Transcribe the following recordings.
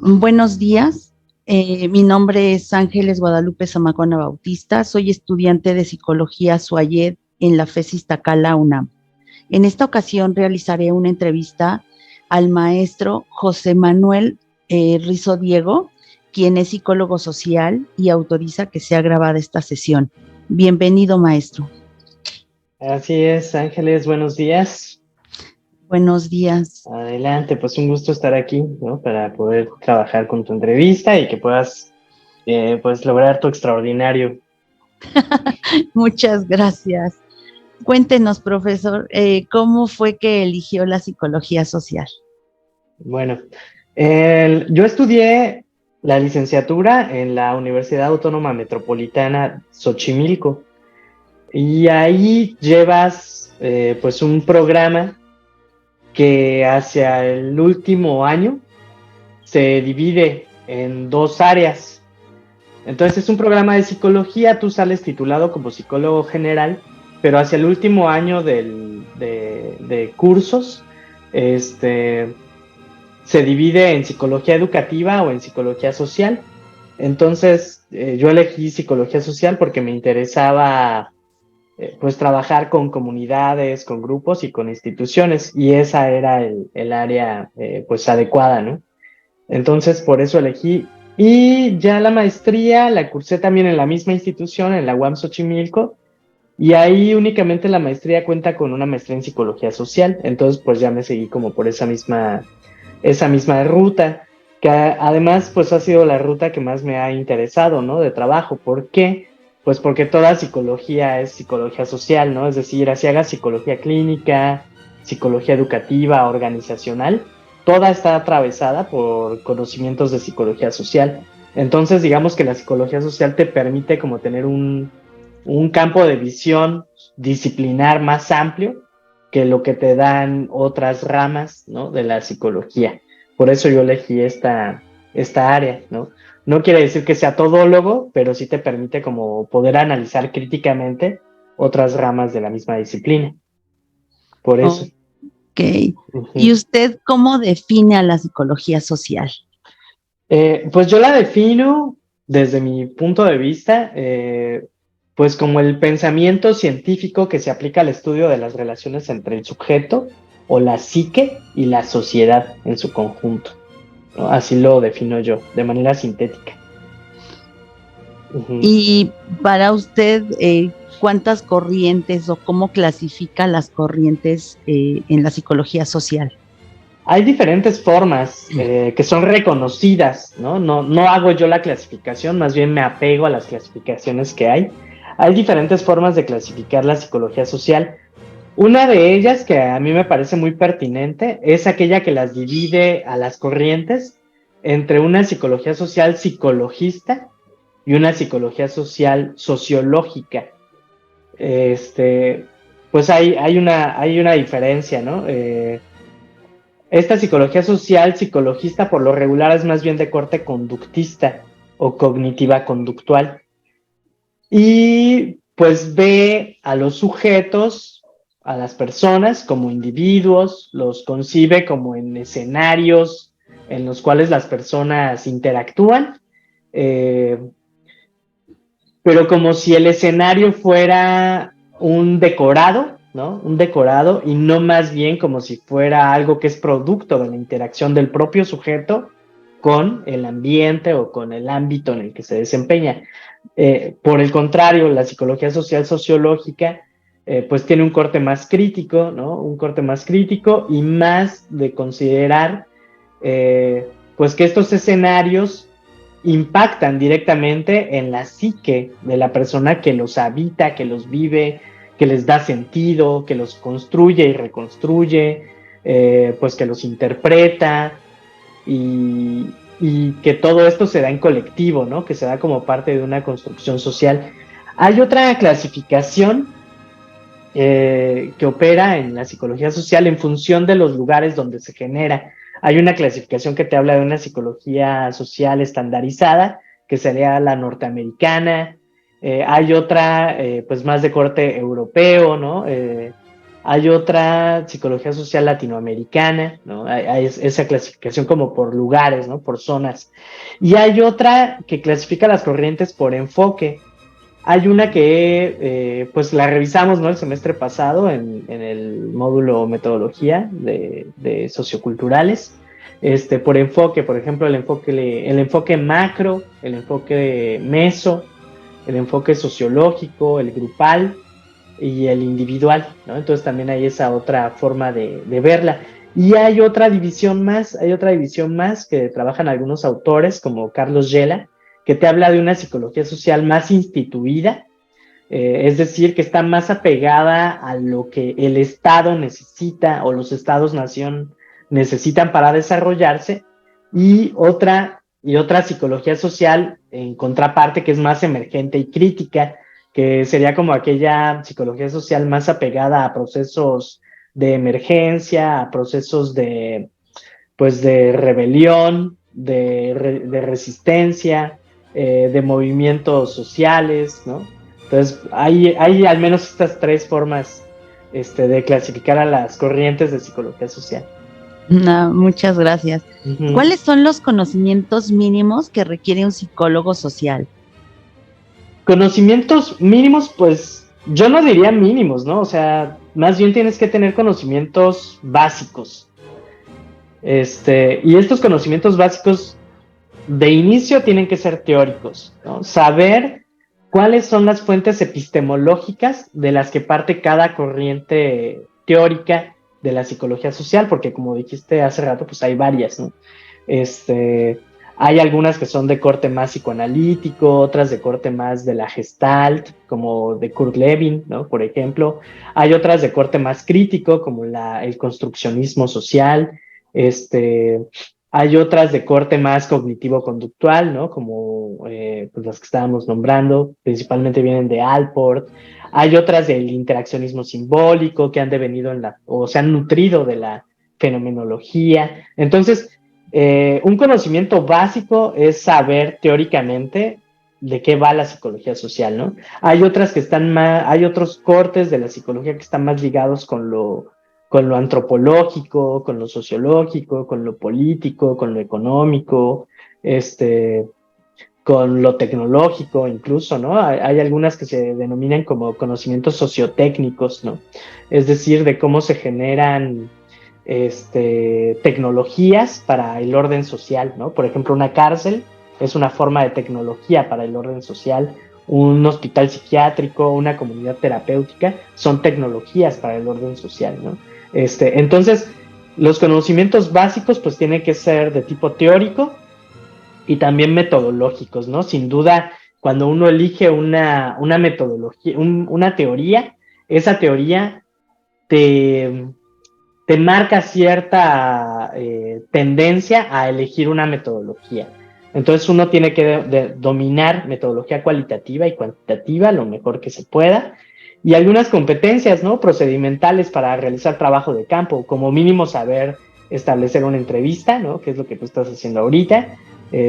Buenos días. Mi nombre es Ángeles Guadalupe Zamacona Bautista. Soy estudiante de Psicología SUAYED en la FES Iztacala, UNAM. En esta ocasión realizaré una entrevista al maestro José Manuel Rizo Diego, quien es psicólogo social y autoriza que sea grabada esta sesión. Bienvenido, maestro. Así es, Ángeles, buenos días. Buenos días. Adelante, pues un gusto estar aquí, ¿no? Para poder trabajar con tu entrevista y que puedas, pues, lograr tu extraordinario. Muchas gracias. Cuéntenos, profesor, ¿cómo fue que eligió la psicología social? Bueno, yo estudié la licenciatura en la Universidad Autónoma Metropolitana Xochimilco y ahí llevas, pues, un programa que hacia el último año se divide en dos áreas. Entonces es un programa de psicología, tú sales titulado como psicólogo general, pero hacia el último año de cursos, se divide en psicología educativa o en psicología social. Entonces yo elegí psicología social porque me interesaba pues trabajar con comunidades, con grupos y con instituciones, y esa era el área pues adecuada, ¿no? Entonces, por eso elegí. Y ya la maestría la cursé también en la misma institución, en la UAM Xochimilco, y ahí únicamente la maestría cuenta con una maestría en psicología social. Entonces, pues ya me seguí como por esa misma ruta, que además, pues ha sido la ruta que más me ha interesado, ¿no? De trabajo. ¿Por qué? Pues porque toda psicología es psicología social, ¿no? Es decir, así hagas psicología clínica, psicología educativa, organizacional, toda está atravesada por conocimientos de psicología social. Entonces, digamos que la psicología social te permite como tener un campo de visión disciplinar más amplio que lo que te dan otras ramas, ¿no? De la psicología. Por eso yo elegí esta área, ¿no? No quiere decir que sea todólogo, pero sí te permite como poder analizar críticamente otras ramas de la misma disciplina. Por eso. Ok. ¿Y Uh-huh. usted cómo define a la psicología social? Pues yo la defino desde mi punto de vista, pues como el pensamiento científico que se aplica al estudio de las relaciones entre el sujeto o la psique y la sociedad en su conjunto, ¿no? Así lo defino yo, de manera sintética. Uh-huh. Y para usted, ¿cuántas corrientes o cómo clasifica las corrientes en la psicología social? Hay diferentes formas que son reconocidas, ¿no? No hago yo la clasificación, más bien me apego a las clasificaciones que hay. Hay diferentes formas de clasificar la psicología social. Una de ellas, que a mí me parece muy pertinente, es aquella que las divide a las corrientes entre una psicología social psicologista y una psicología social sociológica. Pues hay una diferencia, ¿no? Esta psicología social psicologista por lo regular es más bien de corte conductista o cognitiva conductual. Y pues ve a los sujetos, a las personas como individuos, los concibe como en escenarios en los cuales las personas interactúan, eh, pero como si el escenario fuera un decorado, ¿no? Un decorado, y no más bien como si fuera algo que es producto de la interacción del propio sujeto con el ambiente o con el ámbito en el que se desempeña. Por el contrario, la psicología social sociológica pues tiene un corte más crítico, ¿no? Un corte más crítico y más de considerar pues que estos escenarios impactan directamente en la psique de la persona que los habita, que los vive, que les da sentido, que los construye y reconstruye, pues que los interpreta y, y que todo esto se da en colectivo, ¿no? Que se da como parte de una construcción social. Hay otra clasificación que opera en la psicología social en función de los lugares donde se genera. Hay una clasificación que te habla de una psicología social estandarizada, que sería la norteamericana. Hay otra, pues más de corte europeo, ¿no? hay otra psicología social latinoamericana, ¿no? Hay esa clasificación como por lugares, ¿no? Por zonas. Y hay otra que clasifica las corrientes por enfoque. Hay una que pues la revisamos, ¿no? El semestre pasado en el módulo metodología de socioculturales, por enfoque, por ejemplo, el enfoque macro, el enfoque meso, el enfoque sociológico, el grupal y el individual, ¿no? Entonces también hay esa otra forma de verla. Y hay otra división más que trabajan algunos autores como Carlos Yela, que te habla de una psicología social más instituida, es decir, que está más apegada a lo que el Estado necesita o los Estados-nación necesitan para desarrollarse, y otra psicología social en contraparte que es más emergente y crítica, que sería como aquella psicología social más apegada a procesos de emergencia, a procesos pues de rebelión, de resistencia, de movimientos sociales, ¿no? Entonces, hay al menos estas tres formas de clasificar a las corrientes de psicología social. No, muchas gracias. Uh-huh. ¿Cuáles son los conocimientos mínimos que requiere un psicólogo social? Conocimientos mínimos, pues yo no diría mínimos, ¿no? O sea, más bien tienes que tener conocimientos básicos. Y estos conocimientos básicos de inicio tienen que ser teóricos, ¿no? Saber cuáles son las fuentes epistemológicas de las que parte cada corriente teórica de la psicología social, porque como dijiste hace rato, pues hay varias, ¿no? Hay algunas que son de corte más psicoanalítico, otras de corte más de la Gestalt, como de Kurt Lewin, ¿no? Por ejemplo. Hay otras de corte más crítico, como el construccionismo social. Hay otras de corte más cognitivo-conductual, ¿no? Como pues las que estábamos nombrando, principalmente vienen de Alport. Hay otras del interaccionismo simbólico que han devenido o se han nutrido de la fenomenología. Entonces, un conocimiento básico es saber teóricamente de qué va la psicología social, ¿no? Hay otros cortes de la psicología que están más ligados con lo antropológico, con lo sociológico, con lo político, con lo económico, con lo tecnológico incluso, ¿no? Hay algunas que se denominan como conocimientos sociotécnicos, ¿no? Es decir, de cómo se generan tecnologías para el orden social, ¿no? Por ejemplo, una cárcel es una forma de tecnología para el orden social, un hospital psiquiátrico, una comunidad terapéutica, son tecnologías para el orden social, ¿no? Entonces, los conocimientos básicos pues tienen que ser de tipo teórico y también metodológicos, ¿no? Sin duda, cuando uno elige una metodología, una teoría, esa teoría te marca cierta tendencia a elegir una metodología. Entonces uno tiene que dominar metodología cualitativa y cuantitativa lo mejor que se pueda, y algunas competencias, ¿no? Procedimentales para realizar trabajo de campo, como mínimo saber establecer una entrevista, ¿no? Que es lo que tú estás haciendo ahorita.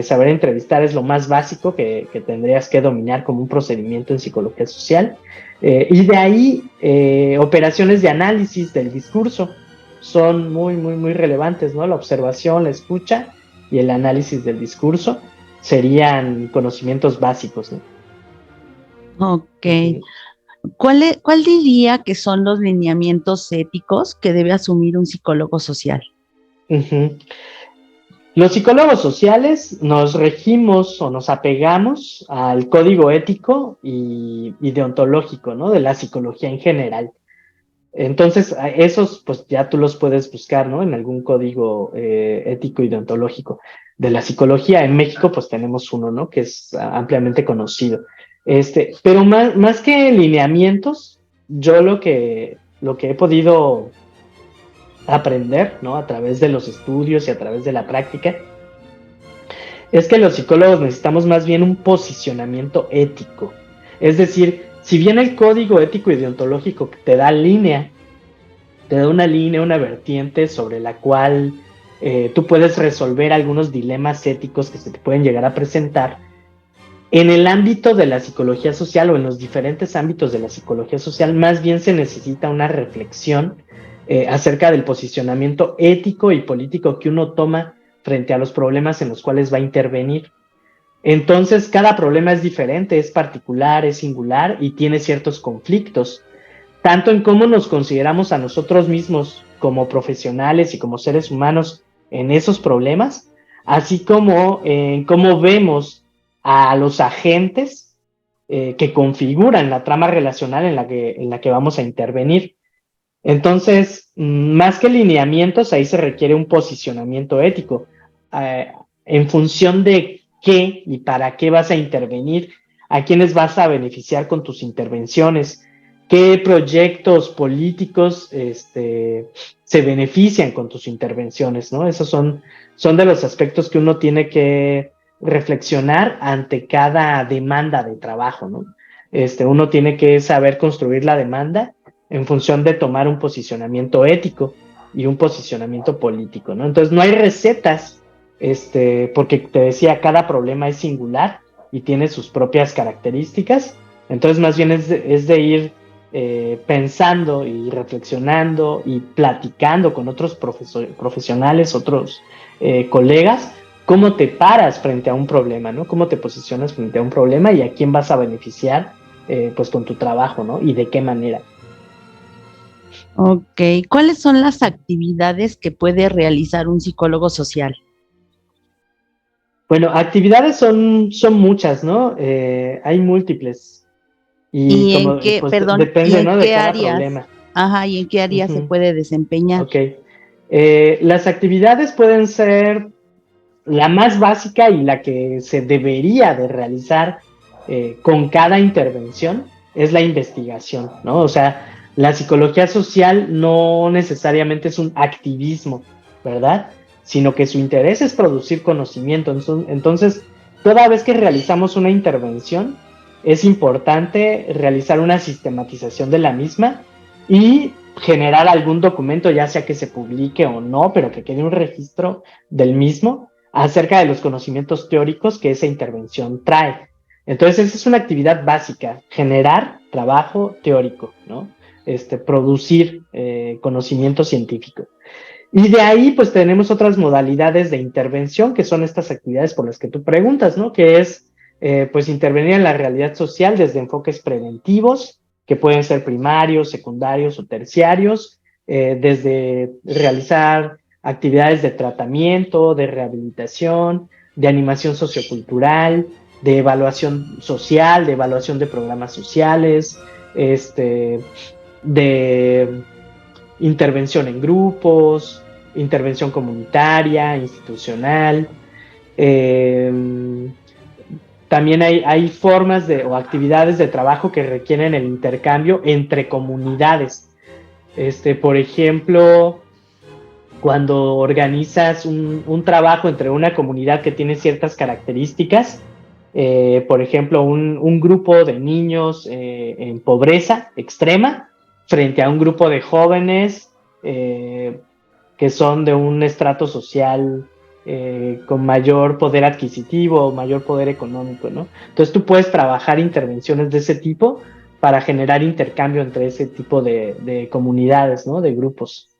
Saber entrevistar es lo más básico que tendrías que dominar como un procedimiento en psicología social. Y de ahí, operaciones de análisis del discurso son muy, muy, muy relevantes, ¿no? La observación, la escucha y el análisis del discurso serían conocimientos básicos, ¿no? Ok. ¿Cuál diría que son los lineamientos éticos que debe asumir un psicólogo social? Uh-huh. Los psicólogos sociales nos regimos o nos apegamos al código ético y deontológico, ¿no? De la psicología en general. Entonces, esos pues ya tú los puedes buscar, ¿no? En algún código ético y deontológico de la psicología. En México pues tenemos uno, ¿no? Que es ampliamente conocido. Pero más que lineamientos, yo lo que he podido aprender, ¿no? A través de los estudios y a través de la práctica, es que los psicólogos necesitamos más bien un posicionamiento ético. Es decir, si bien el código ético y deontológico te da una línea, una vertiente sobre la cual tú puedes resolver algunos dilemas éticos que se te pueden llegar a presentar, En el ámbito de la psicología social o en los diferentes ámbitos de la psicología social, más bien se necesita una reflexión acerca del posicionamiento ético y político que uno toma frente a los problemas en los cuales va a intervenir. Entonces, cada problema es diferente, es particular, es singular y tiene ciertos conflictos, tanto en cómo nos consideramos a nosotros mismos como profesionales y como seres humanos en esos problemas, así como en cómo vemos a los agentes que configuran la trama relacional en la que vamos a intervenir. Entonces, más que lineamientos, ahí se requiere un posicionamiento ético. En función de qué y para qué vas a intervenir, a quiénes vas a beneficiar con tus intervenciones, qué proyectos políticos se benefician con tus intervenciones, ¿no? Esos son de los aspectos que uno tiene que reflexionar ante cada demanda de trabajo, ¿no? Uno tiene que saber construir la demanda en función de tomar un posicionamiento ético y un posicionamiento político, ¿no? Entonces no hay recetas, porque te decía, cada problema es singular y tiene sus propias características, entonces más bien es de ir pensando y reflexionando y platicando con otros profesionales, otros colegas, cómo te paras frente a un problema, ¿no? Cómo te posicionas frente a un problema y a quién vas a beneficiar pues con tu trabajo, ¿no? Y de qué manera. Ok, ¿cuáles son las actividades que puede realizar un psicólogo social? Bueno, actividades son muchas, ¿no? Hay múltiples y ¿Y en como qué, pues perdón, y depende, en ¿no? De qué cada áreas? problema. Ajá, ¿y en qué áreas se Uh-huh. puede desempeñar? Ok. Las actividades pueden ser la más básica y la que se debería de realizar con cada intervención es la investigación, ¿no? O sea, la psicología social no necesariamente es un activismo, ¿verdad? Sino que su interés es producir conocimiento. Entonces, toda vez que realizamos una intervención, es importante realizar una sistematización de la misma y generar algún documento, ya sea que se publique o no, pero que quede un registro del mismo acerca de los conocimientos teóricos que esa intervención trae. Entonces, esa es una actividad básica, generar trabajo teórico, ¿no? Producir conocimiento científico. Y de ahí, pues tenemos otras modalidades de intervención, que son estas actividades por las que tú preguntas, ¿no? Que es, pues, intervenir en la realidad social desde enfoques preventivos, que pueden ser primarios, secundarios o terciarios, desde realizar actividades de tratamiento, de rehabilitación, de animación sociocultural, de evaluación social, de evaluación de programas sociales, de intervención en grupos, intervención comunitaria, institucional. Eh, También hay formas o actividades de trabajo que requieren el intercambio entre comunidades. Por ejemplo, cuando organizas un trabajo entre una comunidad que tiene ciertas características, por ejemplo, un grupo de niños en pobreza extrema frente a un grupo de jóvenes que son de un estrato social con mayor poder adquisitivo, mayor poder económico, ¿no? Entonces tú puedes trabajar intervenciones de ese tipo para generar intercambio entre ese tipo de comunidades, ¿no? De grupos.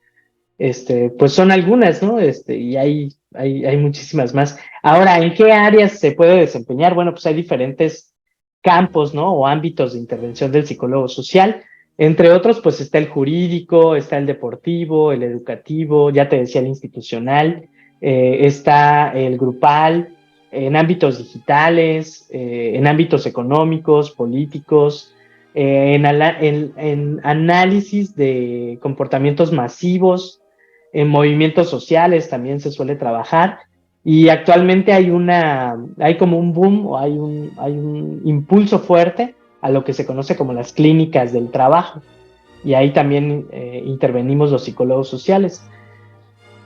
Pues son algunas, ¿no? Y hay muchísimas más. Ahora, ¿en qué áreas se puede desempeñar? Bueno, pues hay diferentes campos, ¿no? O ámbitos de intervención del psicólogo social. Entre otros, pues está el jurídico, está el deportivo, el educativo, ya te decía el institucional, está el grupal, en ámbitos digitales, en ámbitos económicos, políticos, en análisis de comportamientos masivos, en movimientos sociales también se suele trabajar y actualmente hay como un boom o hay un impulso fuerte a lo que se conoce como las clínicas del trabajo y ahí también intervenimos los psicólogos sociales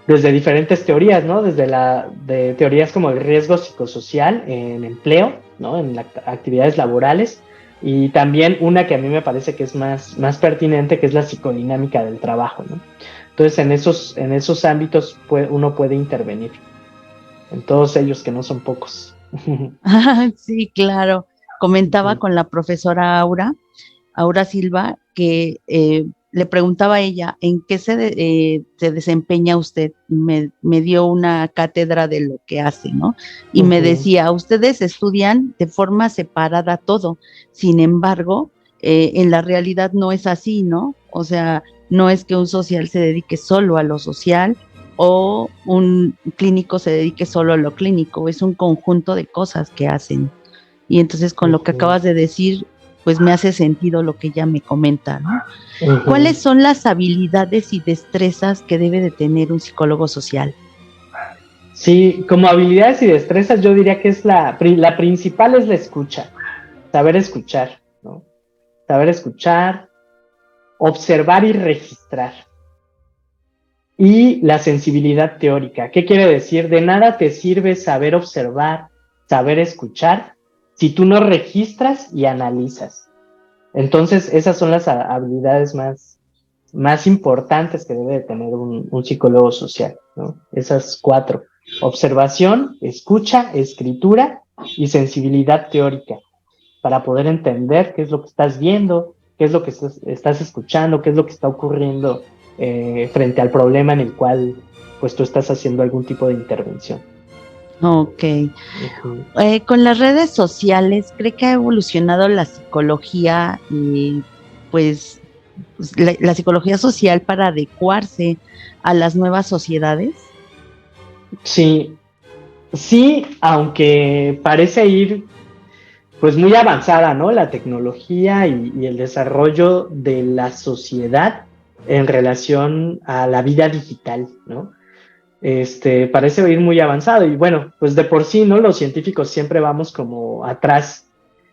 desde diferentes teorías, ¿no? De teorías como el riesgo psicosocial en empleo, ¿no? En actividades laborales y también una que a mí me parece que es más pertinente, que es la psicodinámica del trabajo, ¿no? Entonces, en esos ámbitos uno puede intervenir, en todos ellos que no son pocos. Sí, claro. Comentaba con la profesora Aura Silva, que le preguntaba a ella en qué se desempeña usted. Me dio una cátedra de lo que hace, ¿no? Y me Ujú, decía, ustedes estudian de forma separada todo, sin embargo, en la realidad no es así, ¿no? O sea, no es que un social se dedique solo a lo social o un clínico se dedique solo a lo clínico, es un conjunto de cosas que hacen. Y entonces con lo que ujú, acabas de decir, pues me hace sentido lo que ella me comenta, ¿no? ¿Cuáles ujú. son las habilidades y destrezas que debe de tener un psicólogo social? Sí, como habilidades y destrezas, yo diría que es la principal es la escucha, saber escuchar, ¿no? Saber escuchar, observar y registrar. Y la sensibilidad teórica. ¿Qué quiere decir? De nada te sirve saber observar, saber escuchar, si tú no registras y analizas. Entonces, esas son las habilidades más importantes que debe de tener un psicólogo social, ¿no? Esas cuatro: observación, escucha, escritura y sensibilidad teórica, para poder entender qué es lo que estás viendo, qué es lo que estás escuchando, qué es lo que está ocurriendo frente al problema en el cual pues tú estás haciendo algún tipo de intervención. Ok. Ujú. Con las redes sociales, ¿cree que ha evolucionado la psicología y pues, la psicología social para adecuarse a las nuevas sociedades? Sí, sí, aunque parece ir pues muy avanzada, ¿no? La tecnología y el desarrollo de la sociedad en relación a la vida digital, ¿no? Parece ir muy avanzado y bueno, pues de por sí, ¿no? Los científicos siempre vamos como atrás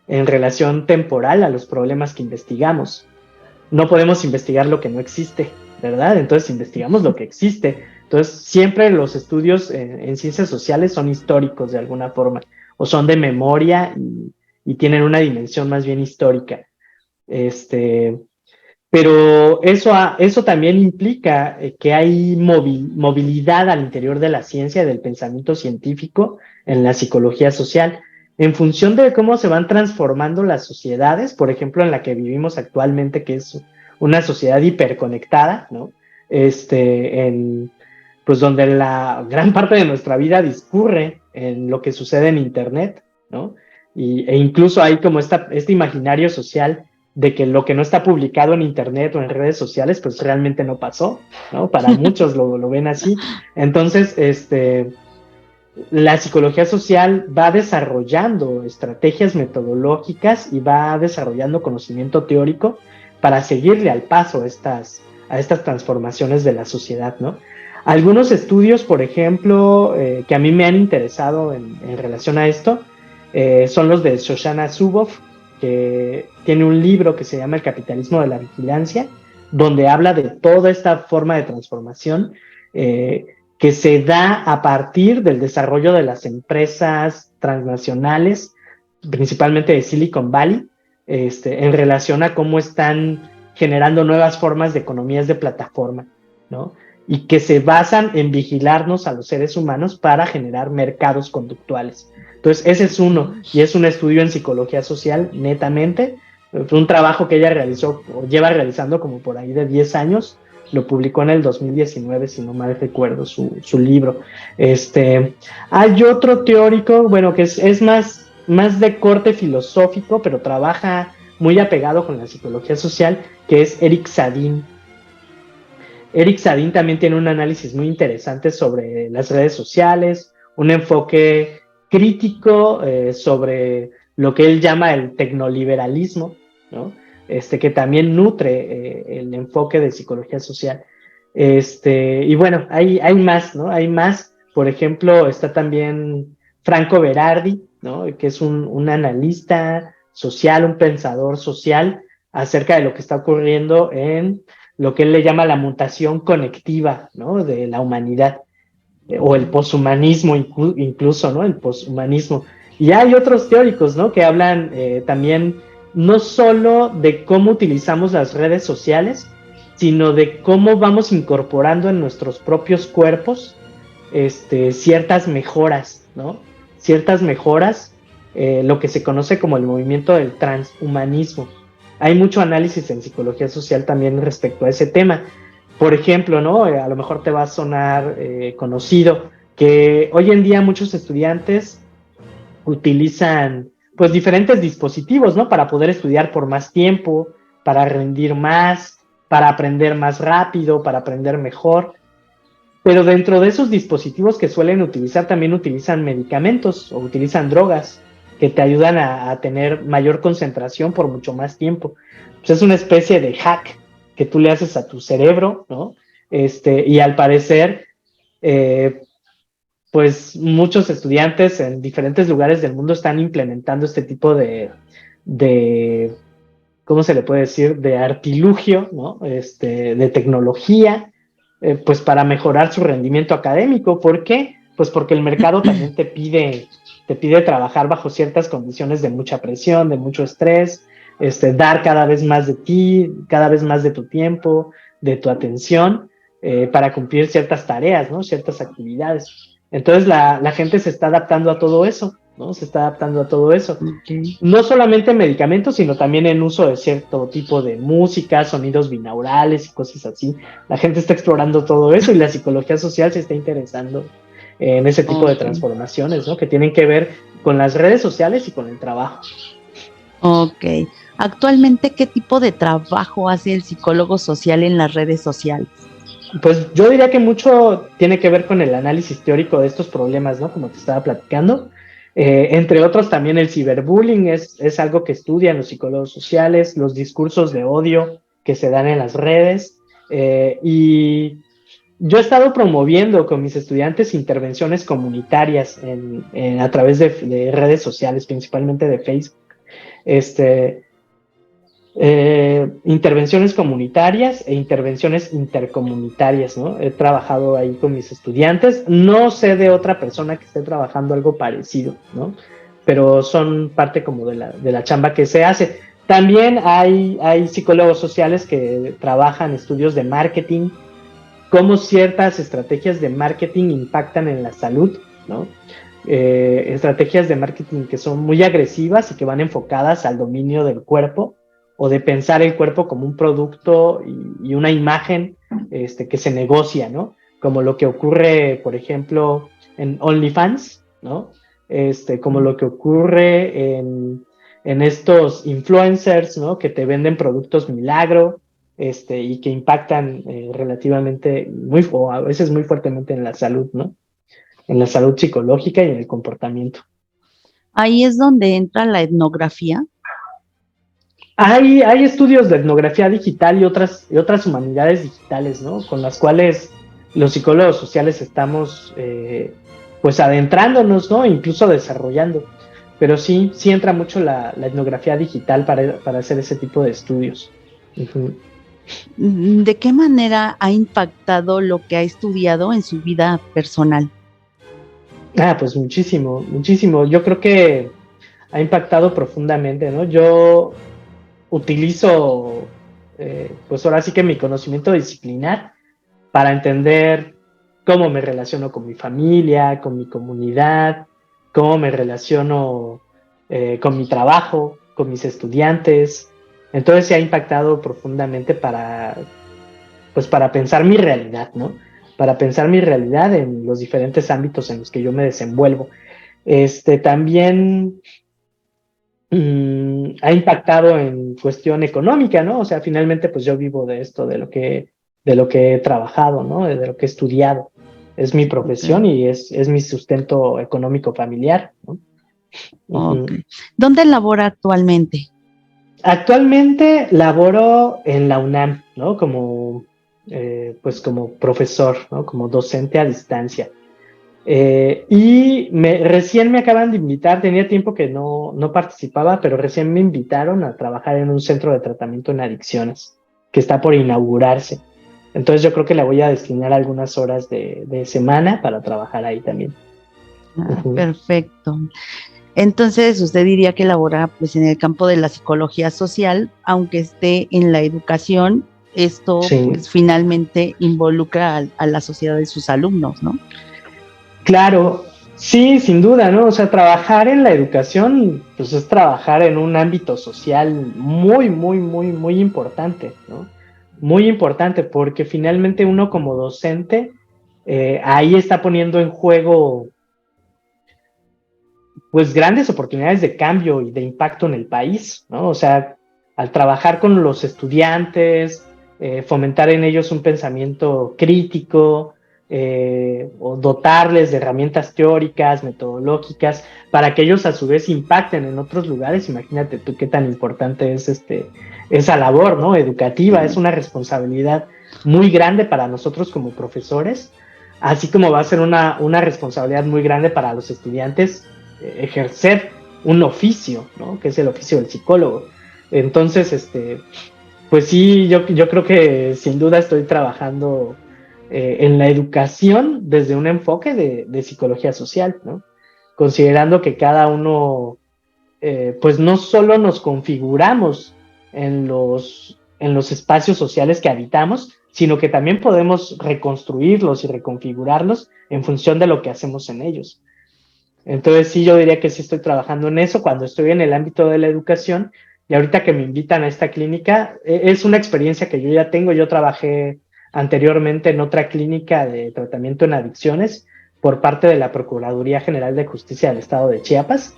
en relación temporal a los problemas que investigamos. No podemos investigar lo que no existe, ¿verdad? Entonces investigamos lo que existe. Entonces siempre los estudios en ciencias sociales son históricos de alguna forma o son de memoria y tienen una dimensión más bien histórica. Este, pero eso también implica que hay movilidad al interior de la ciencia, del pensamiento científico, en la psicología social, en función de cómo se van transformando las sociedades, por ejemplo, en la que vivimos actualmente, que es una sociedad hiperconectada, ¿no? Pues donde la gran parte de nuestra vida discurre en lo que sucede en Internet, ¿no? E incluso hay como este imaginario social de que lo que no está publicado en internet o en redes sociales, pues realmente no pasó, ¿no? Para muchos lo ven así. Entonces, la psicología social va desarrollando estrategias metodológicas y va desarrollando conocimiento teórico para seguirle al paso a estas transformaciones de la sociedad, ¿no? Algunos estudios, por ejemplo, que a mí me han interesado en relación a esto, son los de Shoshana Zuboff, que tiene un libro que se llama El capitalismo de la vigilancia, donde habla de toda esta forma de transformación que se da a partir del desarrollo de las empresas transnacionales, principalmente de Silicon Valley, en relación a cómo están generando nuevas formas de economías de plataforma, ¿no? Y que se basan en vigilarnos a los seres humanos para generar mercados conductuales. Entonces, ese es uno, y es un estudio en psicología social, netamente. Fue un trabajo que ella realizó, o lleva realizando como por ahí de 10 años, lo publicó en el 2019, si no mal recuerdo, su libro. Hay otro teórico, bueno, que es más de corte filosófico, pero trabaja muy apegado con la psicología social, que es Eric Sadin. Eric Sadin también tiene un análisis muy interesante sobre las redes sociales, un enfoque crítico sobre lo que él llama el tecnoliberalismo, ¿no? Que también nutre el enfoque de psicología social. Y bueno, hay más, ¿no? Hay más. Por ejemplo, está también Franco Berardi, ¿no? Que es un analista social, un pensador social acerca de lo que está ocurriendo en lo que él le llama la mutación conectiva, ¿no? De la humanidad, o el poshumanismo incluso, ¿no? El poshumanismo. Y hay otros teóricos, ¿no? Que hablan también no solo de cómo utilizamos las redes sociales, sino de cómo vamos incorporando en nuestros propios cuerpos ciertas mejoras, ¿no? ciertas mejoras, lo que se conoce como el movimiento del transhumanismo. Hay mucho análisis en psicología social también respecto a ese tema. Por ejemplo, ¿no? A lo mejor te va a sonar conocido que hoy en día muchos estudiantes utilizan pues diferentes dispositivos, ¿no? Para poder estudiar por más tiempo, para rendir más, para aprender más rápido, para aprender mejor. Pero dentro de esos dispositivos que suelen utilizar, también utilizan medicamentos o utilizan drogas que te ayudan a tener mayor concentración por mucho más tiempo. Pues es una especie de hack que tú le haces a tu cerebro, ¿no? Y al parecer, pues muchos estudiantes en diferentes lugares del mundo están implementando este tipo de ¿cómo se le puede decir? De artilugio, ¿no? De tecnología, pues para mejorar su rendimiento académico. ¿Por qué? Pues porque el mercado también te pide trabajar bajo ciertas condiciones de mucha presión, de mucho estrés, dar cada vez más de ti, cada vez más de tu tiempo, de tu atención, para cumplir ciertas tareas, ¿no? Ciertas actividades. Entonces la gente se está adaptando a todo eso, ¿no? Se está adaptando a todo eso. Okay. No solamente en medicamentos, sino también en uso de cierto tipo de música, sonidos binaurales y cosas así. La gente está explorando todo eso y la psicología social se está interesando en ese tipo de transformaciones, ¿no? Que tienen que ver con las redes sociales y con el trabajo. Ok. Actualmente, ¿qué tipo de trabajo hace el psicólogo social en las redes sociales? Pues yo diría que mucho tiene que ver con el análisis teórico de estos problemas, ¿no? Como te estaba platicando. Entre otros, también el ciberbullying es algo que estudian los psicólogos sociales, los discursos de odio que se dan en las redes. Y yo he estado promoviendo con mis estudiantes intervenciones comunitarias a través de redes sociales, principalmente de Facebook. Intervenciones comunitarias e intervenciones intercomunitarias, ¿no? He trabajado ahí con mis estudiantes. No sé de otra persona que esté trabajando algo parecido, ¿no? Pero son parte como de la chamba que se hace. También hay psicólogos sociales que trabajan estudios de marketing, cómo ciertas estrategias de marketing impactan en la salud, ¿no? Estrategias de marketing que son muy agresivas y que van enfocadas al dominio del cuerpo o de pensar el cuerpo como un producto y una imagen que se negocia, ¿no? Como lo que ocurre, por ejemplo, en OnlyFans, ¿no? Como lo que ocurre en estos influencers, ¿no? Que te venden productos milagro, y que impactan relativamente, o a veces muy fuertemente en la salud, ¿no? En la salud psicológica y en el comportamiento. Ahí es donde entra la etnografía. Hay estudios de etnografía digital y otras humanidades digitales, ¿no? Con las cuales los psicólogos sociales estamos, pues, adentrándonos, ¿no? Incluso desarrollando. Pero sí entra mucho la etnografía digital para hacer ese tipo de estudios. Uh-huh. ¿De qué manera ha impactado lo que ha estudiado en su vida personal? Pues muchísimo, muchísimo. Yo creo que ha impactado profundamente, ¿no? Yo utilizo, pues ahora sí que mi conocimiento disciplinar para entender cómo me relaciono con mi familia, con mi comunidad, cómo me relaciono con mi trabajo, con mis estudiantes. Entonces se ha impactado profundamente pues para pensar mi realidad, ¿no? Para pensar mi realidad en los diferentes ámbitos en los que yo me desenvuelvo. También ha impactado en cuestión económica, ¿no? O sea, finalmente, pues yo vivo de esto, de lo que he trabajado, ¿no? De lo que he estudiado. Es mi profesión y es mi sustento económico familiar, ¿no? Okay. ¿Dónde labora actualmente? Actualmente laboro en la UNAM, ¿no? Pues como profesor, ¿no? Como docente a distancia. Y recién me acaban de invitar, tenía tiempo que no participaba, pero recién me invitaron a trabajar en un centro de tratamiento en adicciones que está por inaugurarse. Entonces yo creo que le voy a destinar algunas horas de semana para trabajar ahí también. Perfecto. Entonces, usted diría que labora pues en el campo de la psicología social, aunque esté en la educación, esto Sí. Pues finalmente involucra a la sociedad de sus alumnos, ¿no? Claro, Sí, sin duda, ¿no? O sea, trabajar en la educación, pues es trabajar en un ámbito social muy, muy, muy, muy importante, ¿no? Muy importante, porque finalmente uno como docente, ahí está poniendo en juego, pues, grandes oportunidades de cambio y de impacto en el país, ¿no? O sea, al trabajar con los estudiantes, fomentar en ellos un pensamiento crítico, o dotarles de herramientas teóricas, metodológicas, para que ellos a su vez impacten en otros lugares. Imagínate tú qué tan importante es esa labor, ¿no? Educativa, es una responsabilidad muy grande para nosotros como profesores, así como va a ser una responsabilidad muy grande para los estudiantes ejercer un oficio, ¿no? Que es el oficio del psicólogo. Entonces, pues sí, yo creo que sin duda estoy trabajando en la educación desde un enfoque de psicología social, ¿no? Considerando que cada uno, pues no solo nos configuramos en los espacios sociales que habitamos, sino que también podemos reconstruirlos y reconfigurarlos en función de lo que hacemos en ellos. Entonces sí, yo diría que sí estoy trabajando en eso cuando estoy en el ámbito de la educación, y ahorita que me invitan a esta clínica, es una experiencia que yo ya tengo. Yo trabajé anteriormente en otra clínica de tratamiento en adicciones por parte de la Procuraduría General de Justicia del Estado de Chiapas,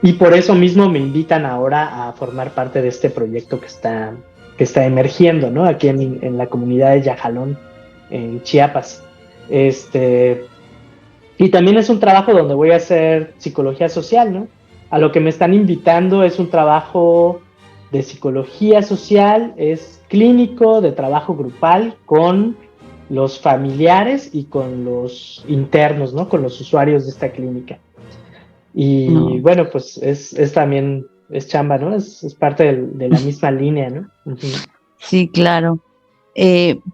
y por eso mismo me invitan ahora a formar parte de este proyecto que está emergiendo, ¿no? Aquí en la comunidad de Yajalón, en Chiapas. Este, y también es un trabajo donde voy a hacer psicología social, ¿no? A lo que me están invitando es un trabajo de psicología social, es clínico, de trabajo grupal con los familiares y con los internos, ¿no? Con los usuarios de esta clínica. Y No. bueno, pues es también, es chamba, ¿no? Es parte de la misma línea, ¿no? Uh-huh. Sí, claro.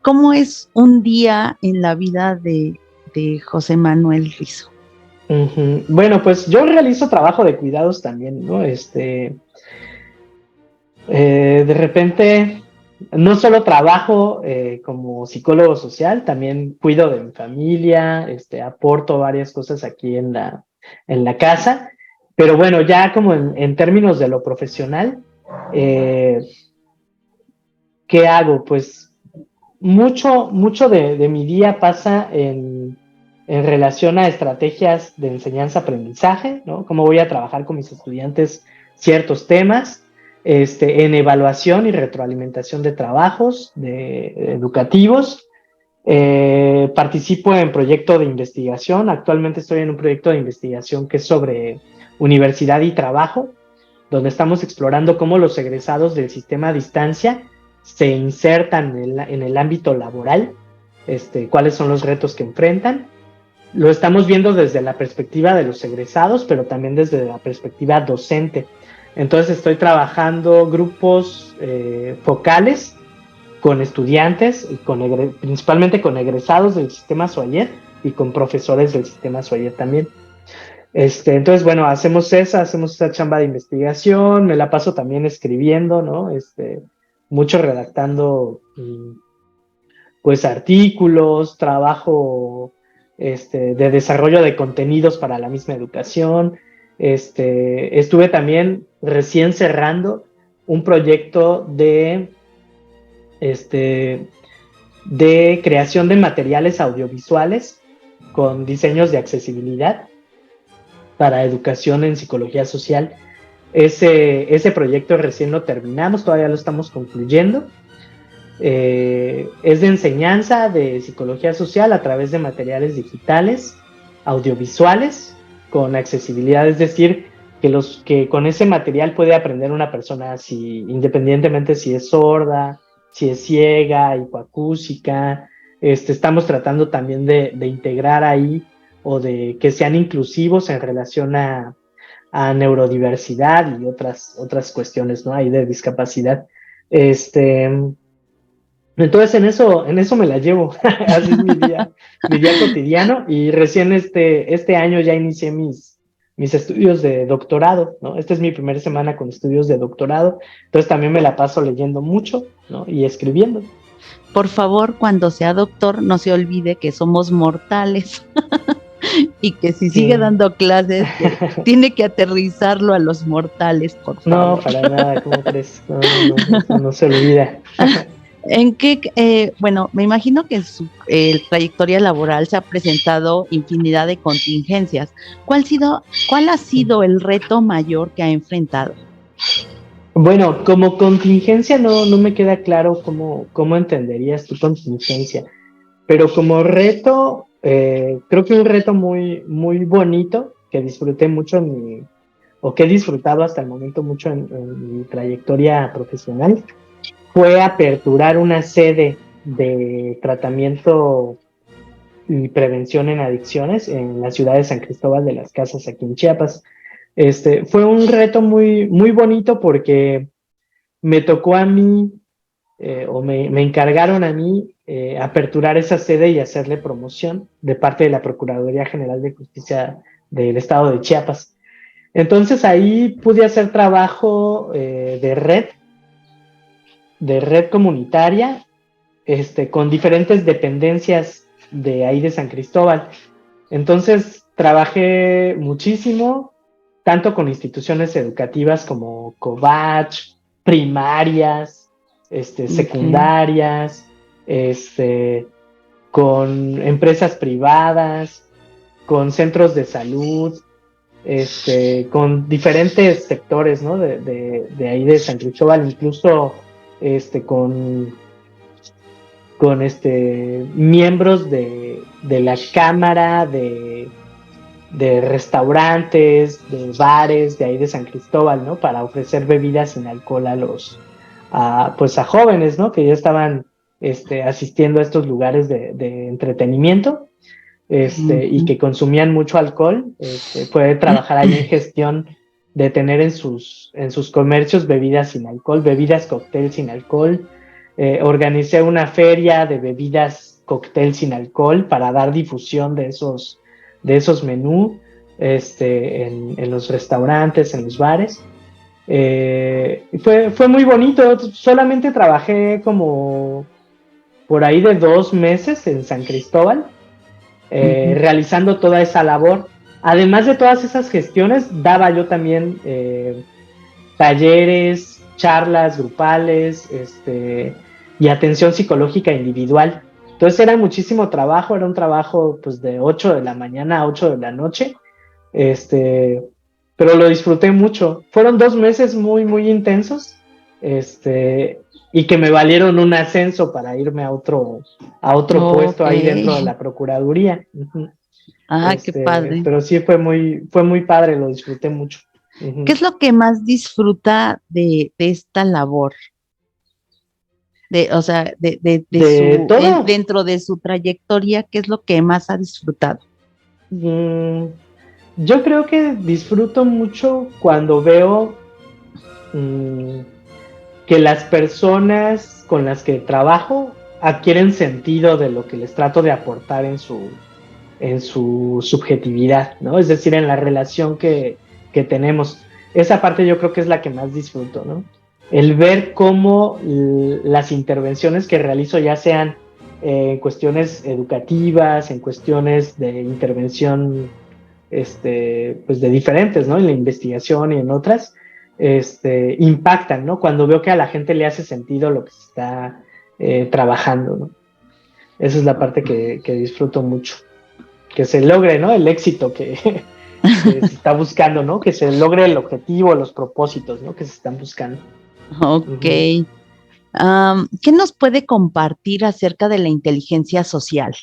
¿Cómo es un día en la vida de José Manuel Rizo? Uh-huh. Bueno, pues yo realizo trabajo de cuidados también, ¿no? De repente, no solo trabajo como psicólogo social, también cuido de mi familia, aporto varias cosas aquí en la casa, pero bueno, ya como en términos de lo profesional, eh, ¿qué hago? Pues mucho de mi día pasa en relación a estrategias de enseñanza-aprendizaje, ¿no? Cómo voy a trabajar con mis estudiantes ciertos temas, en evaluación y retroalimentación de trabajos educativos. Participo en proyecto de investigación. Actualmente estoy en un proyecto de investigación que es sobre universidad y trabajo, donde estamos explorando cómo los egresados del sistema a distancia se insertan en el ámbito laboral, cuáles son los retos que enfrentan. Lo estamos viendo desde la perspectiva de los egresados, pero también desde la perspectiva docente. Entonces estoy trabajando grupos focales con estudiantes, y principalmente con egresados del sistema SUAYED y con profesores del sistema SUAYED también. Entonces, bueno, hacemos esa chamba de investigación, me la paso también escribiendo, ¿no? Mucho redactando, pues, artículos, trabajo, de desarrollo de contenidos para la misma educación. Estuve también recién cerrando un proyecto este, de creación de materiales audiovisuales con diseños de accesibilidad para educación en psicología social. Ese proyecto recién lo terminamos, todavía lo estamos concluyendo. Es de enseñanza de psicología social a través de materiales digitales, audiovisuales, con accesibilidad, es decir, que con ese material puede aprender una persona, independientemente si es sorda, si es ciega, hipoacúsica. Estamos tratando también de integrar ahí, o de que sean inclusivos en relación a neurodiversidad y otras cuestiones, ¿no? Ahí de discapacidad. Este, entonces en eso me la llevo. Así es mi día cotidiano, y recién este año ya inicié mis estudios de doctorado, ¿no? Esta es mi primera semana con estudios de doctorado, entonces también me la paso leyendo mucho, ¿no? Y escribiendo. Por favor, cuando sea doctor, no se olvide que somos mortales. y que si Sí. sigue dando clases, tiene que aterrizarlo a los mortales, por favor. No, para nada, ¿cómo crees? No, eso no se olvida. ¿En qué, bueno, me imagino que en su trayectoria laboral se ha presentado infinidad de contingencias. ¿Cuál ha sido el reto mayor que ha enfrentado? Bueno, como contingencia no me queda claro cómo entenderías tu contingencia, pero como reto, creo que un reto muy bonito que disfruté mucho o que he disfrutado hasta el momento mucho en mi trayectoria profesional, fue aperturar una sede de tratamiento y prevención en adicciones en la ciudad de San Cristóbal de las Casas, aquí en Chiapas. Fue un reto muy bonito porque me tocó a mí, o me encargaron a mí, aperturar esa sede y hacerle promoción de parte de la Procuraduría General de Justicia del Estado de Chiapas. Entonces ahí pude hacer trabajo de red comunitaria, con diferentes dependencias de ahí de San Cristóbal. Entonces trabajé muchísimo, tanto con instituciones educativas como Covach, primarias, Okay. secundarias, con empresas privadas, con centros de salud, con diferentes sectores, ¿no? De ahí de San Cristóbal, incluso con miembros de la Cámara de restaurantes, de bares de ahí de San Cristóbal, ¿no? Para ofrecer bebidas sin alcohol pues a jóvenes, ¿no? Que ya estaban asistiendo a estos lugares de entretenimiento, y Ujú. que consumían mucho alcohol. Fue trabajar ahí en gestión de tener en sus comercios bebidas sin alcohol, bebidas cóctel sin alcohol. Organicé una feria de bebidas cóctel sin alcohol para dar difusión de esos menús, en los restaurantes, en los bares. Fue muy bonito. Solamente trabajé como por ahí de 2 meses en San Cristóbal, Ujú. realizando toda esa labor. Además de todas esas gestiones, daba yo también talleres, charlas grupales, y atención psicológica individual. Entonces era muchísimo trabajo, era un trabajo pues de 8 de la mañana a 8 de la noche, este, pero lo disfruté mucho. Fueron 2 meses muy intensos, y que me valieron un ascenso para irme a otro puesto Ok. ahí dentro de la Procuraduría. Uh-huh. Ah, qué padre. Pero sí fue muy padre, lo disfruté mucho. ¿Qué Uh-huh. es lo que más disfruta de esta labor? O sea, De todo. dentro de su trayectoria, ¿qué es lo que más ha disfrutado? Mm, yo creo que disfruto mucho cuando veo mm, que las personas con las que trabajo adquieren sentido de lo que les trato de aportar en su subjetividad, ¿no? Es decir, en la relación que tenemos. Esa parte yo creo que es la que más disfruto, ¿no? El ver cómo las intervenciones que realizo, ya sean en cuestiones educativas, en cuestiones de intervención, pues de diferentes, ¿no? En la investigación y en otras, impactan, ¿no? Cuando veo que a la gente le hace sentido lo que se está trabajando, ¿no? Esa es la parte que disfruto mucho. Que se logre, ¿no? El éxito que se está buscando, ¿no? Que se logre el objetivo, los propósitos, ¿no? Que se están buscando. Ok. Uh-huh. ¿Qué nos puede compartir acerca de la inteligencia social?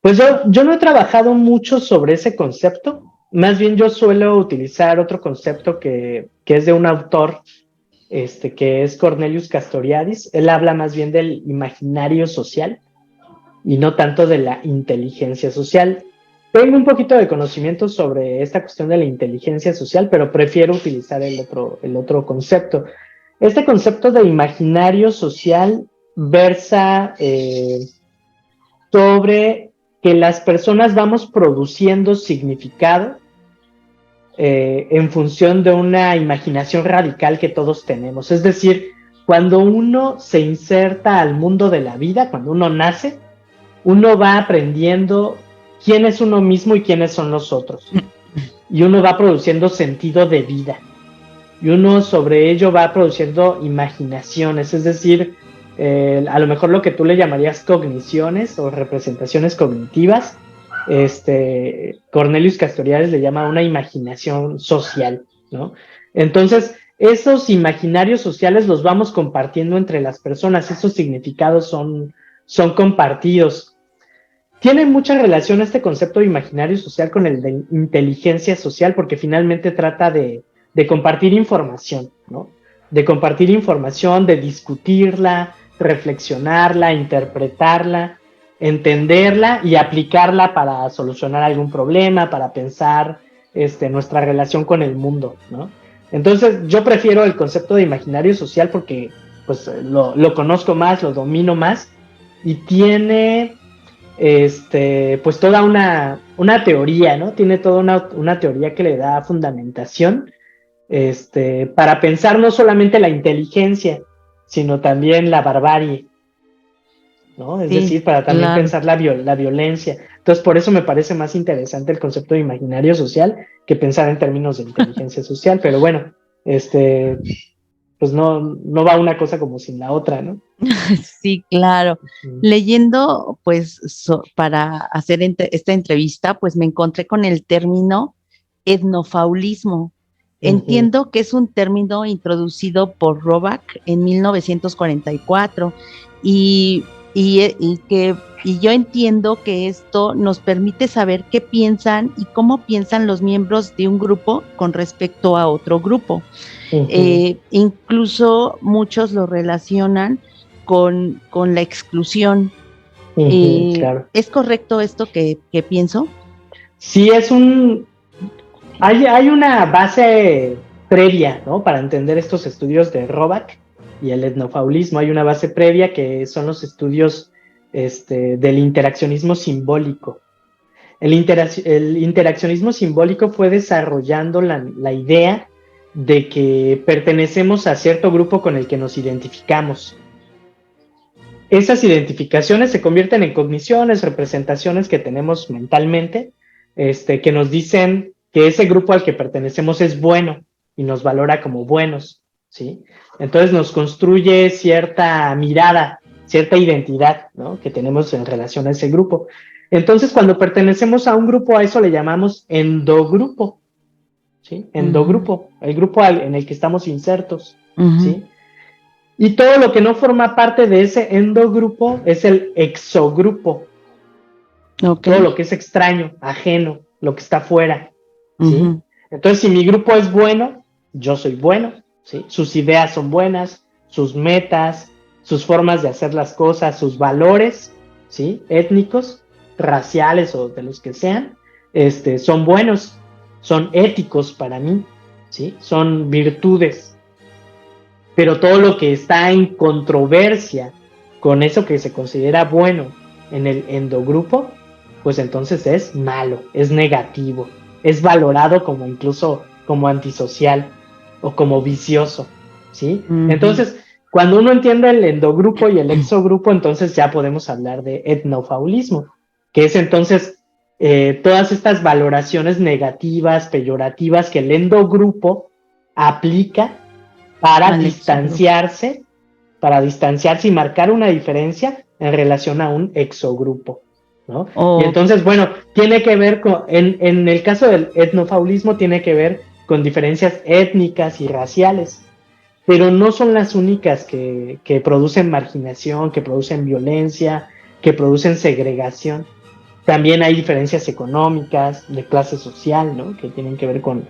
Pues yo no he trabajado mucho sobre ese concepto. Más bien yo suelo utilizar otro concepto que es de un autor, que es Cornelius Castoriadis. Él habla más bien del imaginario social y no tanto de la inteligencia social. Tengo un poquito de conocimiento sobre esta cuestión de la inteligencia social, pero prefiero utilizar el otro concepto. Este concepto de imaginario social versa sobre que las personas vamos produciendo significado en función de una imaginación radical que todos tenemos. Es decir, cuando uno se inserta al mundo de la vida, cuando uno nace, uno va aprendiendo quién es uno mismo y quiénes son los otros. Y uno va produciendo sentido de vida. Y uno sobre ello va produciendo imaginaciones, es decir, a lo mejor lo que tú le llamarías cogniciones o representaciones cognitivas, Cornelius Castoriadis le llama una imaginación social, ¿no? Entonces, esos imaginarios sociales los vamos compartiendo entre las personas, esos significados son compartidos. Tiene mucha relación este concepto de imaginario social con el de inteligencia social, porque finalmente trata de compartir información, ¿no? De compartir información, de discutirla, reflexionarla, interpretarla, entenderla y aplicarla para solucionar algún problema, para pensar nuestra relación con el mundo, ¿no? Entonces, yo prefiero el concepto de imaginario social porque pues lo conozco más, lo domino más y tiene pues toda una teoría, ¿no? Tiene toda una teoría que le da fundamentación para pensar no solamente la inteligencia, sino también la barbarie, ¿no? Es decir, para también pensar la violencia. Entonces, por eso me parece más interesante el concepto de imaginario social que pensar en términos de inteligencia social, pero bueno, pues no va una cosa como sin la otra, ¿no? Sí, claro. Leyendo, pues, para hacer esta entrevista, pues me encontré con el término etnofaulismo. Entiendo que es un término introducido por Roback en 1944 y yo entiendo que esto nos permite saber qué piensan y cómo piensan los miembros de un grupo con respecto a otro grupo. Incluso muchos lo relacionan con la exclusión. Claro. ¿Es correcto esto que pienso? Sí, hay una base previa, ¿no? Para entender estos estudios de Roback y el etnofaulismo. Hay una base previa que son los estudios del interaccionismo simbólico. El interaccionismo simbólico fue desarrollando la idea de que pertenecemos a cierto grupo con el que nos identificamos. Esas identificaciones se convierten en cogniciones, representaciones que tenemos mentalmente, que nos dicen que ese grupo al que pertenecemos es bueno y nos valora como buenos, ¿sí? Entonces nos construye cierta mirada, cierta identidad, ¿no? Que tenemos en relación a ese grupo. Entonces, cuando pertenecemos a un grupo, a eso le llamamos endogrupo, ¿sí? Endogrupo, el grupo en el que estamos insertos, ¿sí? Y todo lo que no forma parte de ese endogrupo es el exogrupo. Okay. Todo lo que es extraño, ajeno, lo que está fuera, ¿sí? Entonces, si mi grupo es bueno, yo soy bueno, ¿sí? Sus ideas son buenas, sus metas, sus formas de hacer las cosas, sus valores, ¿sí? Étnicos, raciales o de los que sean, son buenos, son éticos para mí, ¿sí? Son virtudes. Pero todo lo que está en controversia con eso que se considera bueno en el endogrupo, pues entonces es malo, es negativo, es valorado como incluso como antisocial o como vicioso, ¿sí? Entonces, cuando uno entiende el endogrupo y el exogrupo, entonces ya podemos hablar de etnofaulismo, que es entonces todas estas valoraciones negativas, peyorativas que el endogrupo aplica para distanciarse y marcar una diferencia en relación a un exogrupo, ¿no? Y entonces, bueno, tiene que ver con, en el caso del etnofaulismo, tiene que ver con diferencias étnicas y raciales, pero no son las únicas que producen marginación, que producen violencia, que producen segregación. También hay diferencias económicas, de clase social, ¿no? Que tienen que ver con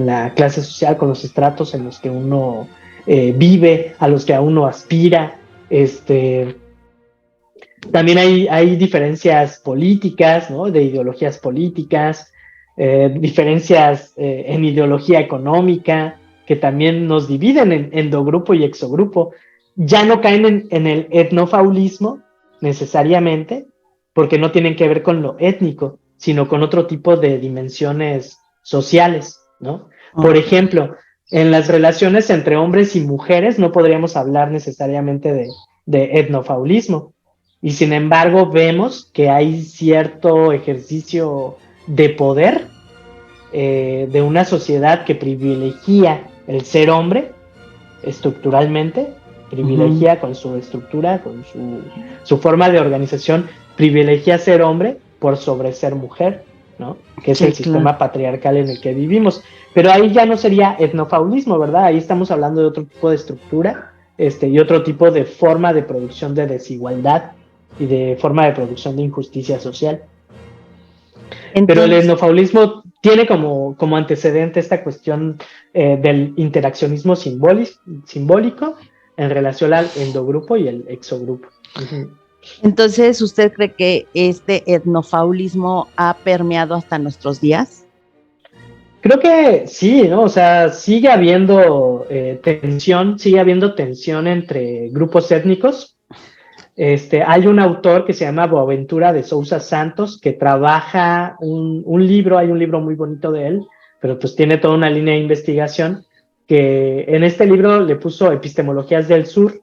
la clase social, con los estratos en los que uno vive, a los que a uno aspira. También hay diferencias políticas, ¿no? De ideologías políticas, diferencias en ideología económica, que también nos dividen en endogrupo y exogrupo. Ya no caen en el etnofaulismo necesariamente, porque no tienen que ver con lo étnico, sino con otro tipo de dimensiones sociales, ¿no? Por ejemplo, en las relaciones entre hombres y mujeres no podríamos hablar necesariamente de etnofaulismo, y sin embargo vemos que hay cierto ejercicio de poder de una sociedad que privilegia el ser hombre estructuralmente, privilegia con su estructura, con su forma de organización, privilegia ser hombre por sobre ser mujer, ¿no? Que es el sistema patriarcal en el que vivimos. Pero ahí ya no sería etnofaulismo, ¿verdad? Ahí estamos hablando de otro tipo de estructura y otro tipo de forma de producción de desigualdad y de forma de producción de injusticia social. Entonces, pero el etnofaulismo tiene como antecedente esta cuestión del interaccionismo simbólico en relación al endogrupo y el exogrupo. Uh-huh. Entonces, ¿usted cree que este etnofaulismo ha permeado hasta nuestros días? Creo que sí, ¿no? O sea, sigue habiendo tensión entre grupos étnicos. Hay un autor que se llama Boaventura de Sousa Santos que trabaja un libro, hay un libro muy bonito de él, pero pues tiene toda una línea de investigación que en este libro le puso Epistemologías del Sur,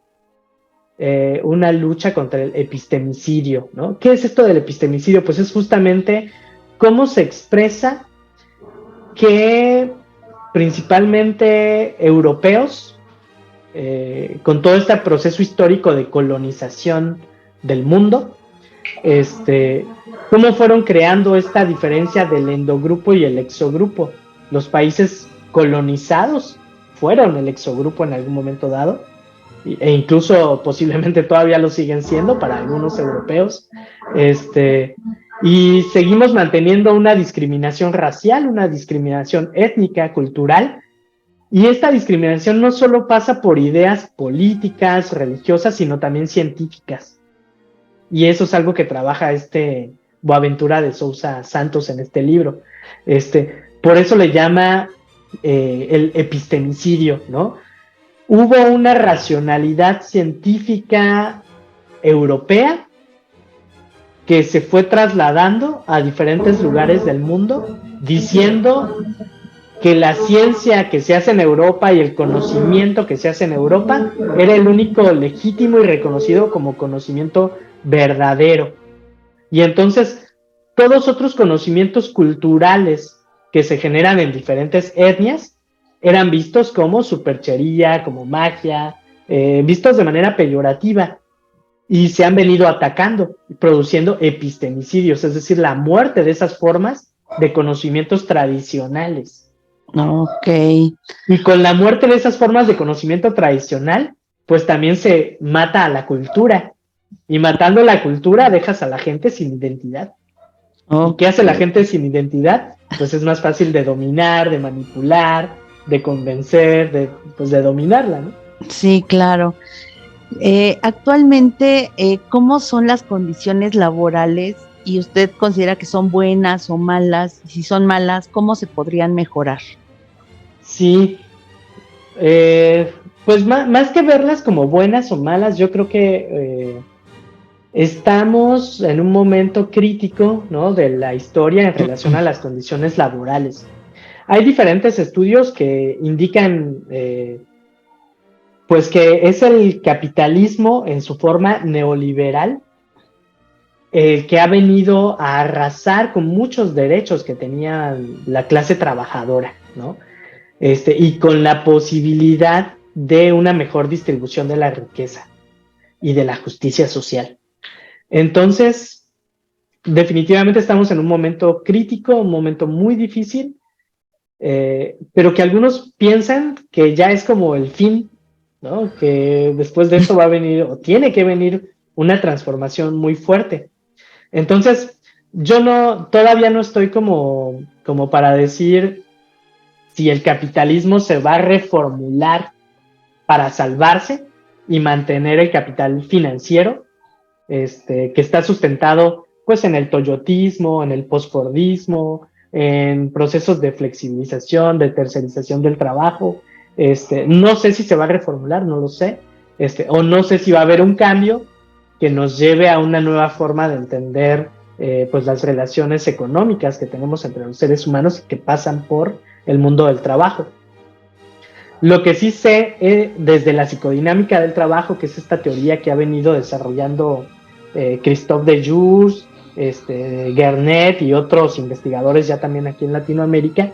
una lucha contra el epistemicidio, ¿no? ¿Qué es esto del epistemicidio? Pues es justamente cómo se expresa que principalmente europeos, con todo este proceso histórico de colonización del mundo, cómo fueron creando esta diferencia del endogrupo y el exogrupo. Los países colonizados fueron el exogrupo en algún momento dado, e incluso posiblemente todavía lo siguen siendo para algunos europeos, y seguimos manteniendo una discriminación racial, una discriminación étnica, cultural. Y esta discriminación no solo pasa por ideas políticas, religiosas, sino también científicas. Y eso es algo que trabaja Boaventura de Sousa Santos en este libro. Por eso le llama el epistemicidio, ¿no? Hubo una racionalidad científica europea que se fue trasladando a diferentes lugares del mundo, diciendo que la ciencia que se hace en Europa y el conocimiento que se hace en Europa era el único legítimo y reconocido como conocimiento verdadero. Y entonces, todos otros conocimientos culturales que se generan en diferentes etnias eran vistos como superchería, como magia, vistos de manera peyorativa. Y se han venido atacando, produciendo epistemicidios, es decir, la muerte de esas formas de conocimientos tradicionales. Ok. Y con la muerte de esas formas de conocimiento tradicional, pues también se mata a la cultura. Y matando la cultura dejas a la gente sin identidad. Okay. ¿Y qué hace la gente sin identidad? Pues es más fácil de dominar, de manipular, de convencer, de dominarla, ¿no? Sí, claro. Actualmente, ¿cómo son las condiciones laborales y usted considera que son buenas o malas? Y si son malas, ¿cómo se podrían mejorar? Sí, pues más que verlas como buenas o malas, yo creo que estamos en un momento crítico, ¿no?, de la historia en relación a las condiciones laborales. Hay diferentes estudios que indican pues que es el capitalismo en su forma neoliberal que ha venido a arrasar con muchos derechos que tenía la clase trabajadora, ¿no? Y con la posibilidad de una mejor distribución de la riqueza y de la justicia social. Entonces, definitivamente estamos en un momento crítico, un momento muy difícil, pero que algunos piensan que ya es como el fin, ¿no? Que después de esto va a venir, o tiene que venir, una transformación muy fuerte. Entonces, yo todavía no estoy como para decir si el capitalismo se va a reformular para salvarse y mantener el capital financiero, que está sustentado pues en el toyotismo, en el postfordismo, en procesos de flexibilización, de tercerización del trabajo. No sé si se va a reformular, no lo sé, o no sé si va a haber un cambio que nos lleve a una nueva forma de entender pues las relaciones económicas que tenemos entre los seres humanos que pasan por el mundo del trabajo. Lo que sí sé desde la psicodinámica del trabajo, que es esta teoría que ha venido desarrollando Christophe de Joux, Gernet y otros investigadores ya también aquí en Latinoamérica.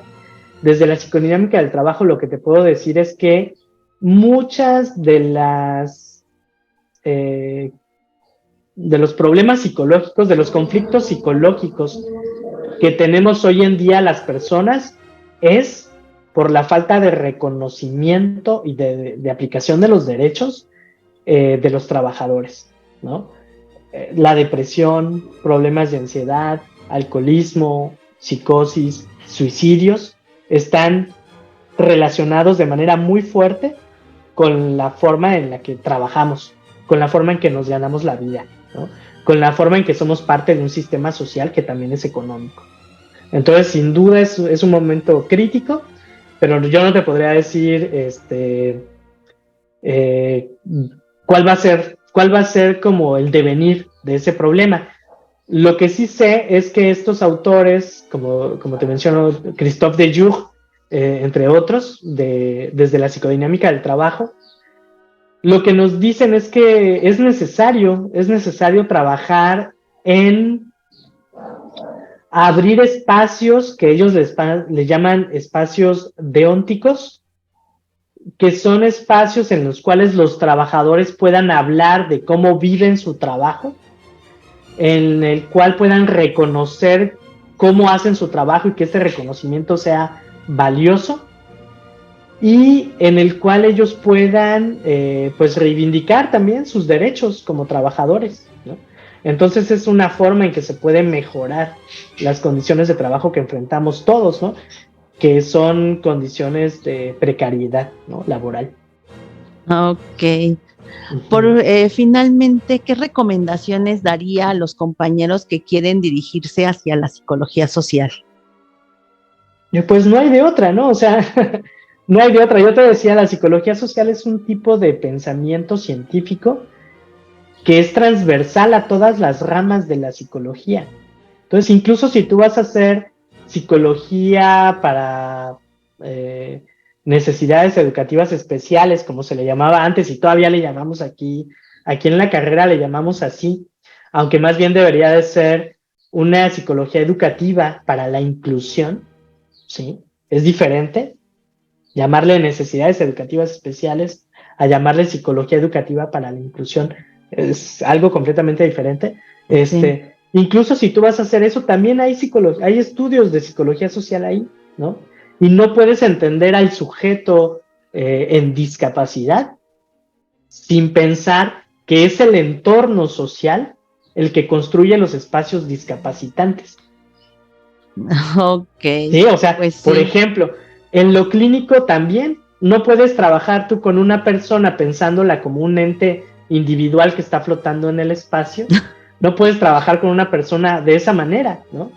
Desde la psicodinámica del trabajo lo que te puedo decir es que muchas de los problemas psicológicos, de los conflictos psicológicos que tenemos hoy en día las personas es por la falta de reconocimiento y de aplicación de los derechos de los trabajadores, ¿no? La depresión, problemas de ansiedad, alcoholismo, psicosis, suicidios, están relacionados de manera muy fuerte con la forma en la que trabajamos, con la forma en que nos ganamos la vida, ¿no? Con la forma en que somos parte de un sistema social que también es económico. Entonces, sin duda es un momento crítico, pero yo no te podría decir cuál va a ser como el devenir de ese problema. Lo que sí sé es que estos autores, como te menciono, Christophe de Joux, entre otros, desde la psicodinámica del trabajo, lo que nos dicen es que es necesario trabajar en abrir espacios que ellos le llaman espacios deónticos, que son espacios en los cuales los trabajadores puedan hablar de cómo viven su trabajo, en el cual puedan reconocer cómo hacen su trabajo y que este reconocimiento sea valioso, y en el cual ellos puedan pues reivindicar también sus derechos como trabajadores, ¿no? Entonces es una forma en que se puede mejorar las condiciones de trabajo que enfrentamos todos, ¿no? Que son condiciones de precariedad, ¿no? Laboral. Ok. Uh-huh. Finalmente, ¿qué recomendaciones daría a los compañeros que quieren dirigirse hacia la psicología social? Pues no hay de otra, ¿no? O sea, no hay de otra. Yo te decía, la psicología social es un tipo de pensamiento científico que es transversal a todas las ramas de la psicología. Entonces, incluso si tú vas a hacer psicología para necesidades educativas especiales, como se le llamaba antes, y todavía le llamamos aquí en la carrera le llamamos así, aunque más bien debería de ser una psicología educativa para la inclusión, ¿sí? Es diferente llamarle necesidades educativas especiales a llamarle psicología educativa para la inclusión. Es algo completamente diferente. Sí. Incluso si tú vas a hacer eso, también hay estudios de psicología social ahí, ¿no? Y no puedes entender al sujeto en discapacidad sin pensar que es el entorno social el que construye los espacios discapacitantes. Ok, Sí, o sea, pues por sí. ejemplo, en lo clínico también no puedes trabajar tú con una persona pensándola como un ente individual que está flotando en el espacio. No puedes trabajar con una persona de esa manera, ¿no?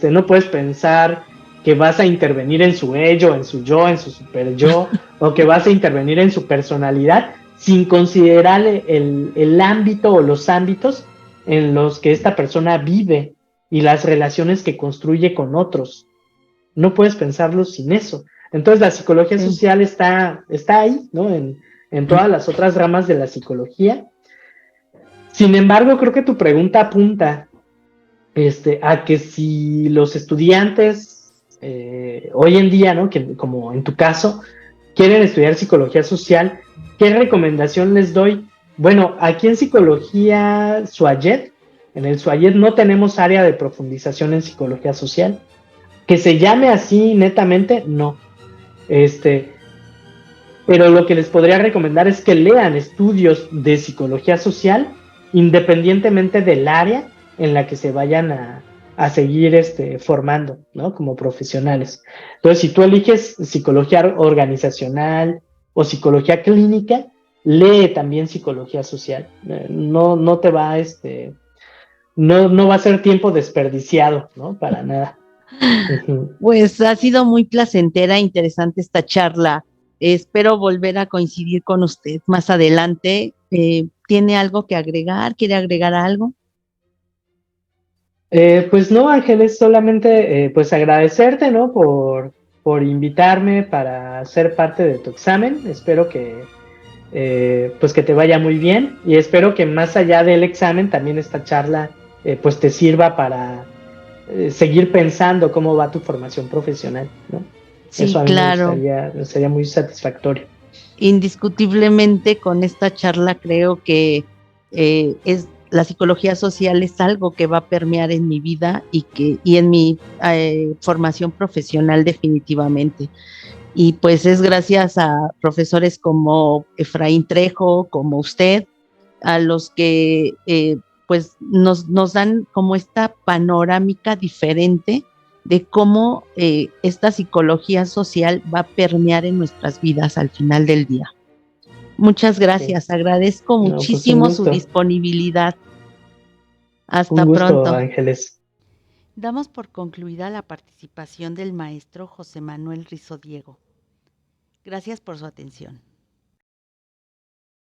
No puedes pensar que vas a intervenir en su ello, en su yo, en su super yo, o que vas a intervenir en su personalidad sin considerar el ámbito o los ámbitos en los que esta persona vive y las relaciones que construye con otros. No puedes pensarlo sin eso. Entonces la psicología Sí. social está ahí, ¿no? En todas las otras ramas de la psicología. Sin embargo, creo que tu pregunta apunta a que si los estudiantes hoy en día, ¿no? Que, como en tu caso, quieren estudiar psicología social, ¿qué recomendación les doy? Bueno, aquí en psicología Suayet, en el Suayet no tenemos área de profundización en psicología social. Que se llame así netamente, no. Pero lo que les podría recomendar es que lean estudios de psicología social independientemente del área en la que se vayan a seguir formando, ¿no? Como profesionales. Entonces, si tú eliges psicología organizacional o psicología clínica, lee también psicología social. No te va no va a ser tiempo desperdiciado, ¿no? Para nada. Uh-huh. Pues ha sido muy placentera, interesante esta charla. Espero volver a coincidir con usted más adelante. ¿Tiene algo que agregar? ¿Quiere agregar algo? Pues no, Ángeles, solamente pues agradecerte, ¿no? Por invitarme para ser parte de tu examen. Espero que pues que te vaya muy bien, y espero que más allá del examen también esta charla pues te sirva para seguir pensando cómo va tu formación profesional, ¿no? Eso Sí, a mí claro. me gustaría muy satisfactorio. Indiscutiblemente con esta charla creo que la psicología social es algo que va a permear en mi vida y en mi formación profesional definitivamente. Y pues es gracias a profesores como Efraín Trejo, como usted, a los que pues nos dan como esta panorámica diferente de cómo esta psicología social va a permear en nuestras vidas al final del día. Muchas Sí. gracias, agradezco No, pues un muchísimo su gusto, disponibilidad. un Hasta gusto, pronto. Ángeles. Damos por concluida la participación del maestro José Manuel Rizo Diego. Gracias por su atención.